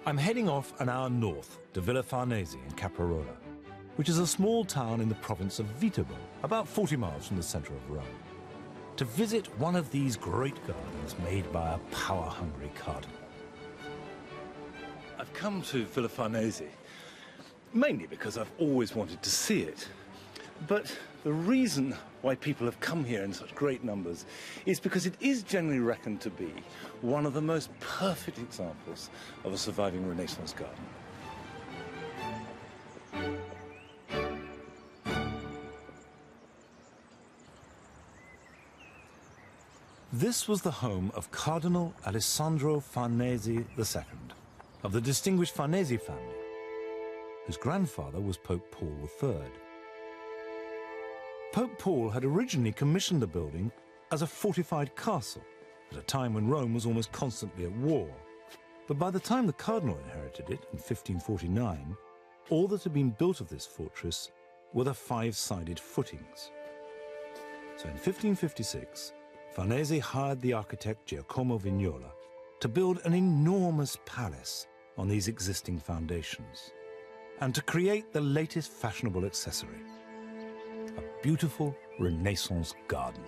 I'm heading off an hour north to Villa Farnese in Caprarola, which is a small town in the province of Viterbo, about 40 miles from the centre of Rome, to visit one of these great gardens made by a power-hungry cardinal. I've come to Villa Farnese mainly because I've always wanted to see it. But the reason why people have come here in such great numbers is because it is generally reckoned to be one of the most perfect examples of a surviving Renaissance garden. This was the home of Cardinal Alessandro Farnese II, of the distinguished Farnese family, whose grandfather was Pope Paul III. Pope Paul had originally commissioned the building as a fortified castle at a time when Rome was almost constantly at war. But by the time the cardinal inherited it in 1549, all that had been built of this fortress were the five-sided footings. So in 1556, Farnese hired the architect Giacomo Vignola to build an enormous palace on these existing foundations and to create the latest fashionable accessory, a beautiful Renaissance garden.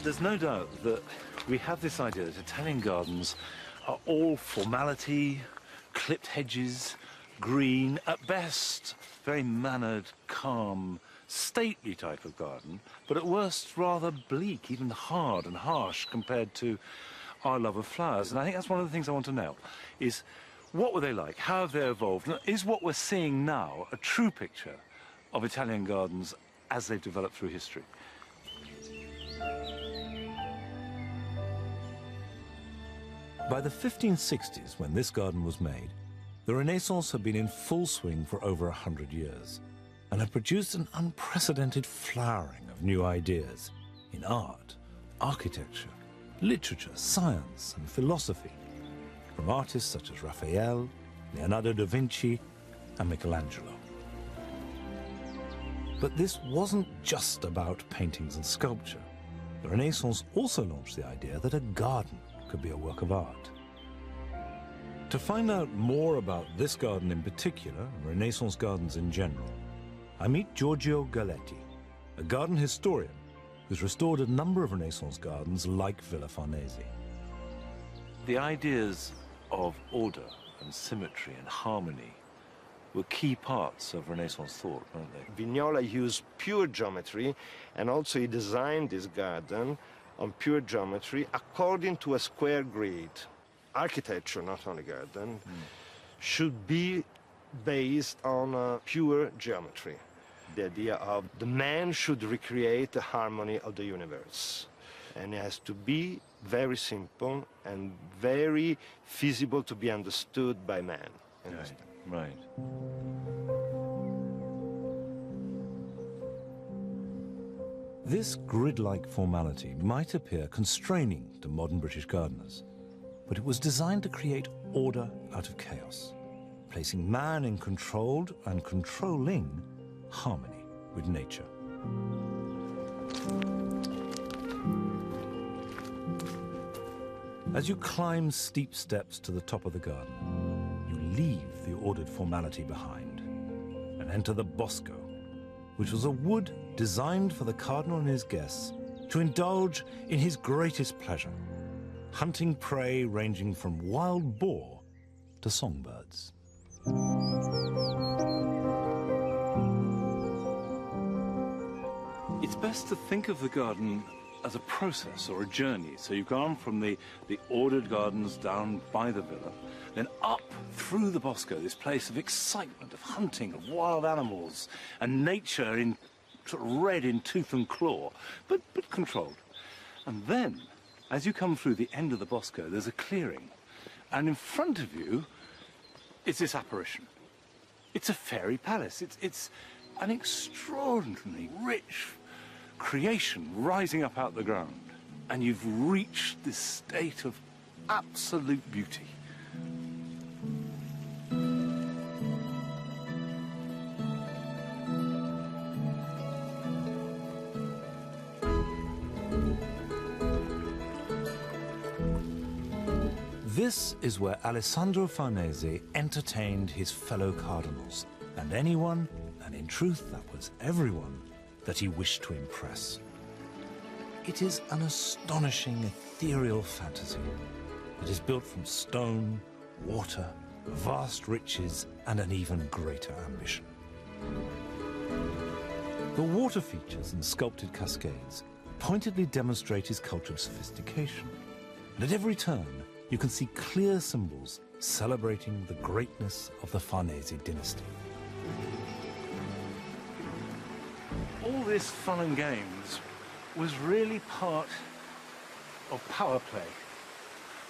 There's no doubt that we have this idea that Italian gardens are all formality, clipped hedges, green, at best, very mannered, calm, stately type of garden, but at worst rather bleak, even hard and harsh compared to our love of flowers. And I think that's one of the things I want to know, is what were they like? How have they evolved? And is what we're seeing now a true picture of Italian gardens as they've developed through history? By the 1560s, when this garden was made, the Renaissance had been in full swing for over 100 years and had produced an unprecedented flowering of new ideas in art, architecture, literature, science, and philosophy, from artists such as Raphael, Leonardo da Vinci, and Michelangelo. But this wasn't just about paintings and sculpture. The Renaissance also launched the idea that a garden could be a work of art. To find out more about this garden in particular, and Renaissance gardens in general, I meet Giorgio Galletti, a garden historian who's restored a number of Renaissance gardens like Villa Farnese. The ideas of order and symmetry and harmony were key parts of Renaissance thought, weren't they? Vignola used pure geometry, and also he designed this garden on pure geometry according to a square grid. Architecture, not only garden, should be based on pure geometry. The idea of the man should recreate the harmony of the universe. And it has to be very simple and very feasible to be understood by man. Right. This grid-like formality might appear constraining to modern British gardeners, but it was designed to create order out of chaos, placing man in controlled and controlling harmony with nature. As you climb steep steps to the top of the garden, you leave the ordered formality behind and enter the bosco, which was a wood designed for the cardinal and his guests to indulge in his greatest pleasure, hunting prey ranging from wild boar to songbirds. It's best to think of the garden as a process or a journey. So you've gone from the ordered gardens down by the villa, then up through the bosco, this place of excitement, of hunting, of wild animals, and nature in sort of red in tooth and claw, but controlled. And then, as you come through the end of the bosco, there's a clearing. And in front of you is this apparition. It's a fairy palace. It's an extraordinarily rich creation rising up out the ground. And you've reached this state of absolute beauty. This is where Alessandro Farnese entertained his fellow cardinals, and anyone, and in truth that was everyone, that he wished to impress. It is an astonishing ethereal fantasy. It is built from stone, water, vast riches, and an even greater ambition. The water features and sculpted cascades pointedly demonstrate his cultural sophistication. And at every turn, you can see clear symbols celebrating the greatness of the Farnese dynasty. All this fun and games was really part of power play.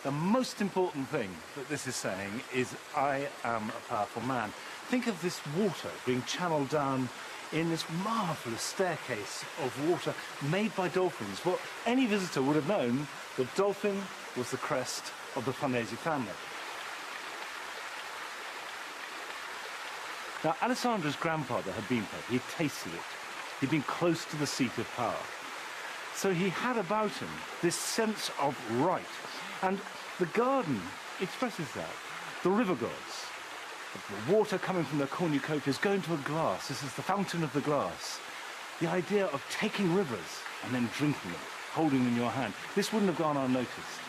The most important thing that this is saying is, I am a powerful man. Think of this water being channeled down in this marvelous staircase of water made by dolphins. Well, any visitor would have known that dolphin was the crest of the Farnese family. Now, Alessandro's grandfather had been here. He'd tasted it. He'd been close to the seat of power. So he had about him this sense of right. And the garden expresses that. The river gods, the water coming from the cornucopias going to a glass. This is the fountain of the glass. The idea of taking rivers and then drinking them, holding them in your hand. This wouldn't have gone unnoticed.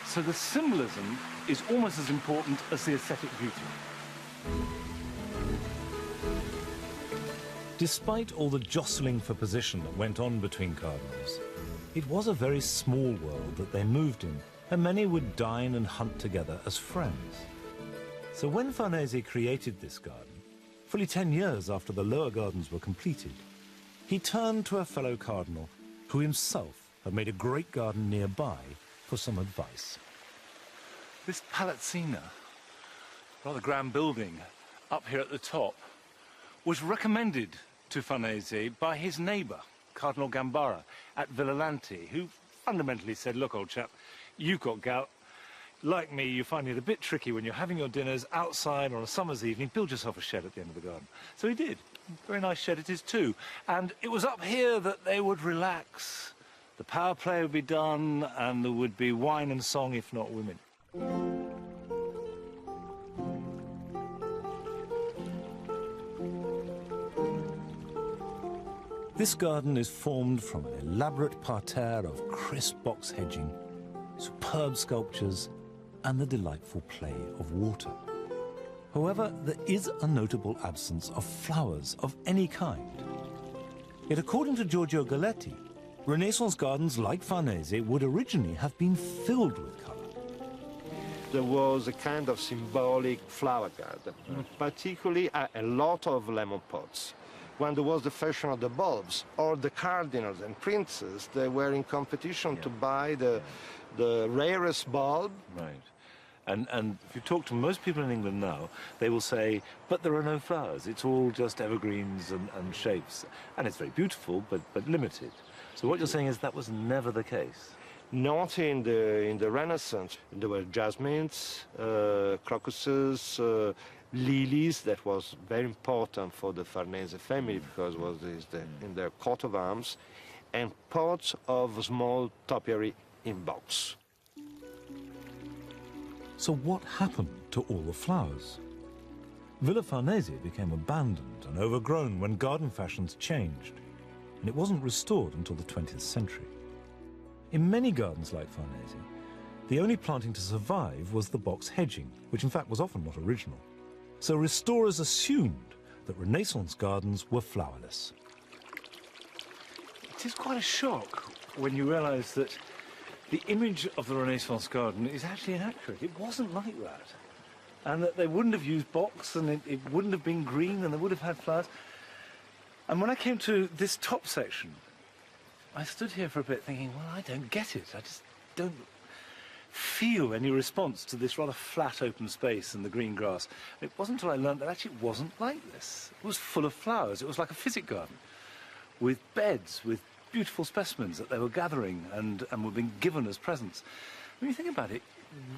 So the symbolism is almost as important as the aesthetic beauty. Despite all the jostling for position that went on between cardinals, it was a very small world that they moved in, and many would dine and hunt together as friends. So when Farnese created this garden, fully 10 years after the lower gardens were completed, he turned to a fellow cardinal who himself had made a great garden nearby for some advice. This palazzina, rather grand building up here at the top, was recommended to Farnese by his neighbour, Cardinal Gambara, at Villalanti, who fundamentally said, look, old chap, you've got gout. Like me, you find it a bit tricky when you're having your dinners outside on a summer's evening. Build yourself a shed at the end of the garden. So he did. Very nice shed it is too. And it was up here that they would relax. The power play would be done, and there would be wine and song, if not women. This garden is formed from an elaborate parterre of crisp box hedging, superb sculptures, and the delightful play of water. However, there is a notable absence of flowers of any kind. Yet according to Giorgio Galletti, Renaissance gardens like Farnese would originally have been filled with colour. There was a kind of symbolic flower garden, particularly a lot of lemon pots. When there was the fashion of the bulbs, or the cardinals and princes, they were in competition to buy the rarest bulb. Right. And if you talk to most people in England now, they will say, but there are no flowers. It's all just evergreens and shapes. And it's very beautiful, but limited. So what you're saying is that was never the case? Not in the Renaissance. There were jasmines, crocuses, lilies. That was very important for the Farnese family because it was in their coat of arms, and pots of small topiary in box. So what happened to all the flowers? Villa Farnese became abandoned and overgrown when garden fashions changed, and it wasn't restored until the 20th century. In many gardens like Farnese, the only planting to survive was the box hedging, which in fact was often not original. So restorers assumed that Renaissance gardens were flowerless. It is quite a shock when you realise that the image of the Renaissance garden is actually inaccurate. It wasn't like that. And that they wouldn't have used box, and it wouldn't have been green, and they would have had flowers. And when I came to this top section, I stood here for a bit thinking, well, I don't get it. I just don't... feel any response to this rather flat open space and the green grass. It wasn't until I learned that actually it wasn't like this. It was full of flowers. It was like a physic garden, with beds, with beautiful specimens that they were gathering and were being given as presents. When you think about it,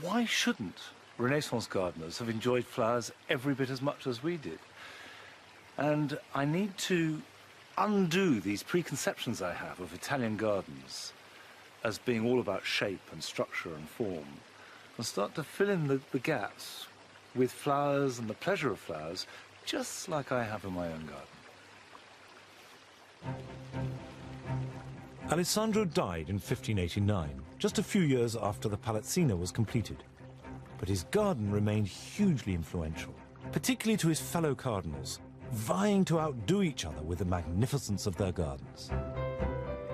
why shouldn't Renaissance gardeners have enjoyed flowers every bit as much as we did? And I need to undo these preconceptions I have of Italian gardens as being all about shape and structure and form, and start to fill in the gaps with flowers and the pleasure of flowers, just like I have in my own garden. Alessandro died in 1589, just a few years after the Palazzina was completed. But his garden remained hugely influential, particularly to his fellow cardinals, vying to outdo each other with the magnificence of their gardens.